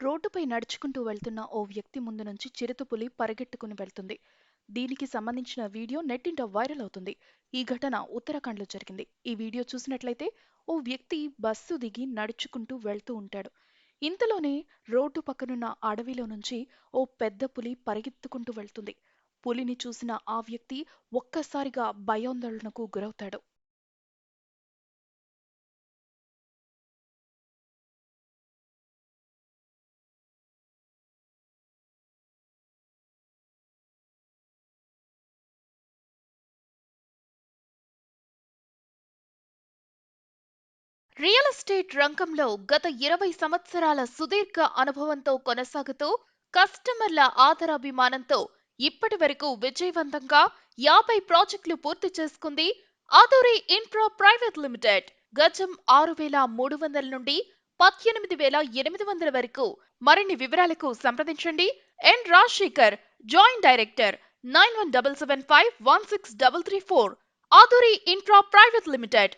రోడ్డుపై నడుచుకుంటూ వెళ్తున్న ఓ వ్యక్తి ముందు నుంచి చిరుతపులి పరిగెట్టుకుని వెళ్తుంది. దీనికి సంబంధించిన వీడియో నెట్టింట వైరల్ అవుతుంది. ఈ ఘటన ఉత్తరాఖండ్లో జరిగింది. ఈ వీడియో చూసినట్లయితే ఓ వ్యక్తి బస్సు దిగి నడుచుకుంటూ వెళ్తూ ఉంటాడు. ఇంతలోనే రోడ్డు పక్కనున్న అడవిలో నుంచి ఓ పెద్ద పులి పరిగెత్తుకుంటూ వెళ్తుంది. పులిని చూసిన ఆ వ్యక్తి ఒక్కసారిగా భయాందోళనకు గురవుతాడు. రియల్ ఎస్టేట్ రంగంలో గత 20 సంవత్సరాల సుదీర్ఘ అనుభవంతో కొనసాగుతూ కస్టమర్ల ఆదరాభిమానంతో ఇప్పటి వరకు విజయవంతంగా 50 ప్రాజెక్టులు పూర్తి చేసుకుంది ఆదూరి ఇన్ఫ్రా ప్రైవేట్ లిమిటెడ్. గజం 6,300 నుండి 18,800 వరకు. మరిన్ని వివరాలకు సంప్రదించండి N Rajasekhar, joint director, 9177516334. Aduri infra private limited.